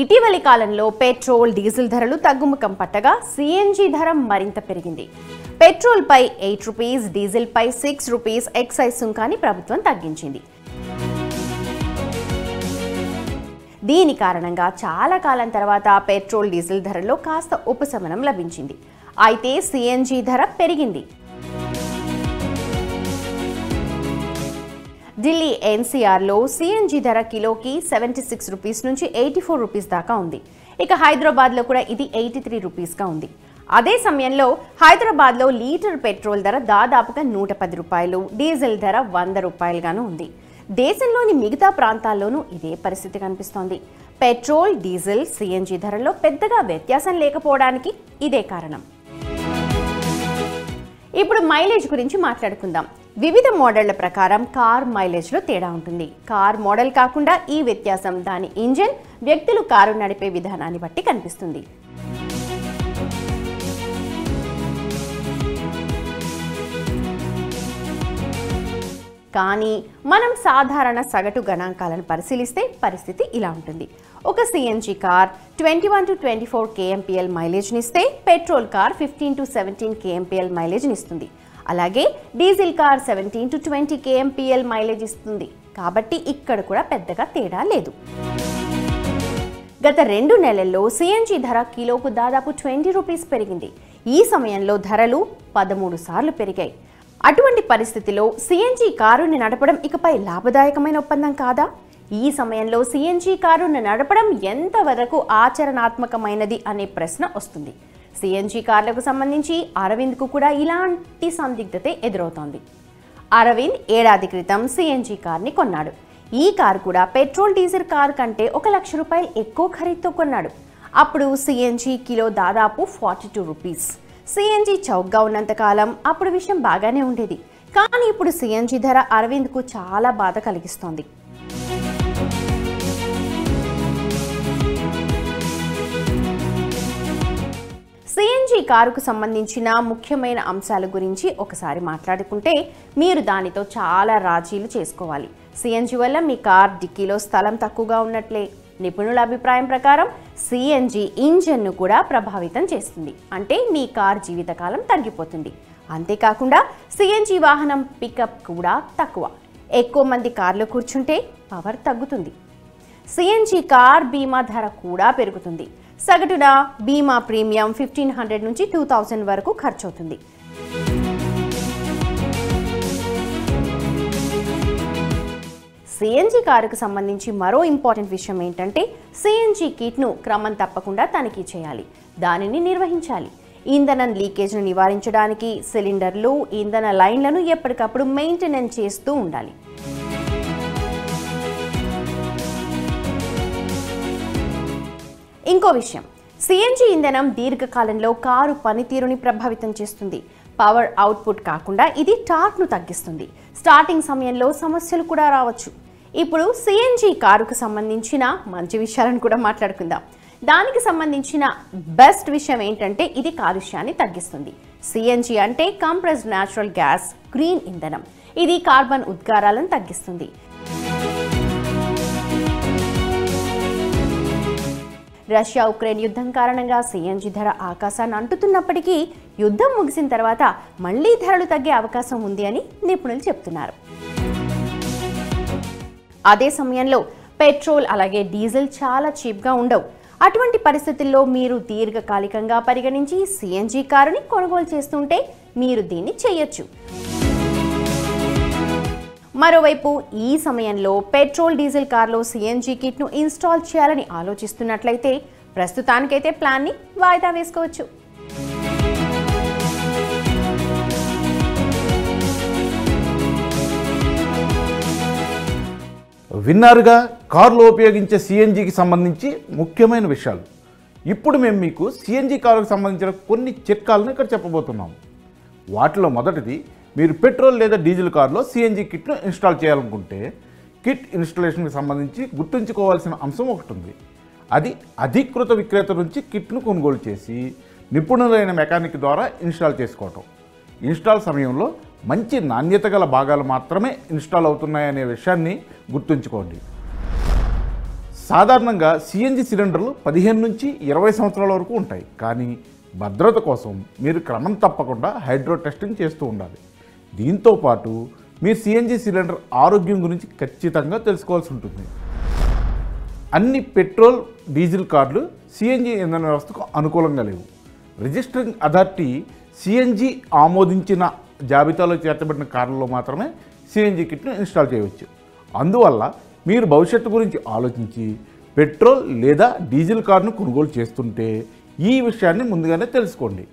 ఇటీవలి కాలంలో petrol, diesel ధరలు తగ్గుముఖం పట్టగా సిఎన్జి ధర మరింత పెరిగింది. పెట్రోల్ పై 8 రూపీస్, డీజిల్ పై 6 రూపీస్ ఎక్సైజ్ సుంకాన్ని ప్రభుత్వం తగ్గించింది. దీని కారణంగా చాలా కాలం తర్వాత పెట్రోల్, డీజిల్ ధరల్లో కాస్త ఉపశమనం లభించింది. అయితే సిఎన్జి ధర పెరిగింది. ఢిల్లీ ఎన్సీఆర్లో సిఎన్జి ధర కిలోకి 76 రూపీస్ నుంచి 84 రూపీస్ దాకా ఉంది. ఇక హైదరాబాద్లో కూడా ఇది 83 రూపీస్గా ఉంది. అదే సమయంలో హైదరాబాద్లో లీటర్ పెట్రోల్ ధర దాదాపుగా 110 రూపాయలు, డీజిల్ ధర 100 రూపాయలుగాను ఉంది. దేశంలోని మిగతా ప్రాంతాల్లోనూ ఇదే పరిస్థితి కనిపిస్తోంది. పెట్రోల్, డీజిల్, సిఎన్జి ధరల్లో పెద్దగా వ్యత్యాసం లేకపోవడానికి ఇదే కారణం. ఇప్పుడు మైలేజ్ గురించి మాట్లాడుకుందాం. వివిధ మోడళ్ల ప్రకారం కార్ మైలేజ్లో తేడా ఉంటుంది. కార్ మోడల్ కాకుండా ఈ వ్యత్యాసం దాని ఇంజిన్, వ్యక్తులు కారు నడిపే విధానాన్ని బట్టి కనిపిస్తుంది. కానీ మనం సాధారణ సగటు గణాంకాలను పరిశీలిస్తే పరిస్థితి ఇలా ఉంటుంది. ఒక సిఎన్జి కార్ 21 to 24 kmpl మైలేజ్ని ఇస్తే పెట్రోల్ కార్ 15 to 17 kmpl మైలేజ్ని ఇస్తుంది. అలాగే diesel car 17 to 20 kmpl mileage ఇస్తుంది. కాబట్టి ఇక్కడ కూడా పెద్దగా తేడా లేదు. గత 2 నెలల్లో సిఎన్జి ధర కిలోకు దాదాపు 20 రూపీస్ పెరిగింది. ఈ సమయంలో ధరలు 13 సార్లు పెరిగాయి. అటువంటి పరిస్థితిలో సిఎన్జి కారుని నడపడం ఇకపై లాభదాయకమైన ఒప్పందం కాదా? ఈ సమయంలో సిఎన్జి కారును నడపడం ఎంతవరకు ఆచరణాత్మకమైనది అనే ప్రశ్న వస్తుంది. సిఎన్జి కార్లకు సంబంధించి అరవింద్కు కూడా ఇలాంటి సందిగ్ధతే ఎదురవుతోంది. అరవింద్ ఏడాది క్రితం సిఎన్జి కార్ని కొన్నాడు. ఈ కారు కూడా పెట్రోల్, డీజిల్ కారు కంటే 1 లక్ష రూపాయలు ఎక్కువ ఖరీదుతో కొన్నాడు. అప్పుడు సిఎన్జి కిలో దాదాపు 42 రూపీస్. సిఎన్జి చౌకగా ఉన్నంతకాలం అప్పుడు విషయం బాగానే ఉండేది. కానీ ఇప్పుడు సిఎన్జి ధర అరవింద్కు చాలా బాధ కలిగిస్తోంది. సిఎన్జి కారుకు సంబంధించిన ముఖ్యమైన అంశాల గురించి ఒకసారి మాట్లాడుకుంటే మీరు దానితో చాలా రాజీలు చేసుకోవాలి. సిఎన్జి వల్ల మీ కార్ డిక్కీలో స్థలం తక్కువగా ఉన్నట్లే. నిపుణుల అభిప్రాయం ప్రకారం సిఎన్జి ఇంజన్ను కూడా ప్రభావితం చేస్తుంది. అంటే మీ కార్ జీవితకాలం తగ్గిపోతుంది. అంతేకాకుండా సిఎన్జి వాహనం పికప్ కూడా తక్కువ. ఎక్కువ మంది కార్లో కూర్చుంటే పవర్ తగ్గుతుంది. సిఎన్జి కార్ బీమా ధర కూడా పెరుగుతుంది. సగటున బీమా ప్రీమియం 1500 నుంచి 2000 వరకు ఖర్చవుతుంది. సిఎన్జి కారుకు సంబంధించి మరో ఇంపార్టెంట్ విషయం ఏంటంటే సిఎన్జి కిట్ను క్రమం తప్పకుండా తనిఖీ చేయాలి. దానిని నిర్వహించాలి. ఇంధనం లీకేజ్ను నివారించడానికి సిలిండర్లు, ఇంధన లైన్లను ఎప్పటికప్పుడు మెయింటెనెన్స్ చేస్తూ ఉండాలి. ఇంకో విషయం, సిఎన్జి ఇంధనం దీర్ఘకాలంలో కారు పనితీరుని ప్రభావితం చేస్తుంది. పవర్ అవుట్పుట్ కాకుండా ఇది టార్క్ను తగ్గిస్తుంది. స్టార్టింగ్ సమయంలో సమస్యలు కూడా రావచ్చు. ఇప్పుడు సిఎన్జి కారుకు సంబంధించిన మంచి విషయాలను కూడా మాట్లాడుకుందాం. దానికి సంబంధించిన బెస్ట్ విషయం ఏంటంటే ఇది కాలుష్యాన్ని తగ్గిస్తుంది. సిఎన్జి అంటే కంప్రెస్డ్ న్యాచురల్ గ్యాస్, గ్రీన్ ఇంధనం. ఇది కార్బన్ ఉద్గారాలను తగ్గిస్తుంది. రష్యా ఉక్రెయిన్ యుద్ధం కారణంగా సిఎన్జి ధర ఆకాశాన్ని అంటుతున్నప్పటికీ యుద్ధం ముగిసిన తర్వాత మళ్లీ ధరలు తగ్గే అవకాశం ఉంది అని నిపుణులు చెప్తున్నారు. అదే సమయంలో పెట్రోల్ అలాగే డీజిల్ చాలా చీప్గా ఉండవు. అటువంటి పరిస్థితుల్లో మీరు దీర్ఘకాలికంగా పరిగణించి సిఎన్జి కారుని కొనుగోలు చేస్తుంటే మీరు దీన్ని చేయొచ్చు. మరోవైపు ఈ సమయంలో పెట్రోల్, డీజిల్ కార్లో సిఎన్జి కిట్ను ఇన్స్టాల్ చేయాలని ఆలోచిస్తున్నట్లయితే ప్రస్తుతానికైతే ప్లాన్ని వాయిదా వేసుకోవచ్చు. విన్నారుగా కారులో ఉపయోగించే సిఎన్జికి సంబంధించి ముఖ్యమైన విషయాలు. ఇప్పుడు మేము మీకు సిఎన్జి కారుకు సంబంధించిన కొన్ని చిట్కాలను ఇక్కడ చెప్పబోతున్నాం. వాటిలో మొదటిది, మీరు పెట్రోల్ లేదా డీజిల్ కారులో సిఎన్జి కిట్ను ఇన్స్టాల్ చేయాలనుకుంటే కిట్ ఇన్స్టాలేషన్కి సంబంధించి గుర్తుంచుకోవాల్సిన అంశం ఒకటి ఉంది. అది అధీకృత విక్రేత నుంచి కిట్ను కొనుగోలు చేసి నిపుణులైన మెకానిక్ ద్వారా ఇన్స్టాల్ చేసుకోవటం. ఇన్స్టాల్ సమయంలో మంచి నాణ్యత గల భాగాలు మాత్రమే ఇన్స్టాల్ అవుతున్నాయనే విషయాన్ని గుర్తుంచుకోండి. సాధారణంగా సిఎన్జి సిలిండర్లు 15 నుంచి 20 సంవత్సరాల వరకు ఉంటాయి. కానీ భద్రత కోసం మీరు క్రమం తప్పకుండా హైడ్రో టెస్టింగ్ చేస్తూ ఉండాలి. దీంతోపాటు మీరు సిఎన్జి సిలిండర్ ఆరోగ్యం గురించి ఖచ్చితంగా తెలుసుకోవాల్సి ఉంటుంది. అన్ని పెట్రోల్, డీజిల్ కార్లు సిఎన్జి ఇంధన వ్యవస్థకు అనుకూలంగా లేవు. రిజిస్టరింగ్ అథారిటీ సిఎన్జి ఆమోదించిన జాబితాలో చేర్చబడిన కార్లలో మాత్రమే సిఎన్జి కిట్ను ఇన్స్టాల్ చేయవచ్చు. అందువల్ల మీరు భవిష్యత్తు గురించి ఆలోచించి పెట్రోల్ లేదా డీజిల్ కార్ను కొనుగోలు చేస్తుంటే ఈ విషయాన్ని ముందుగానే తెలుసుకోండి.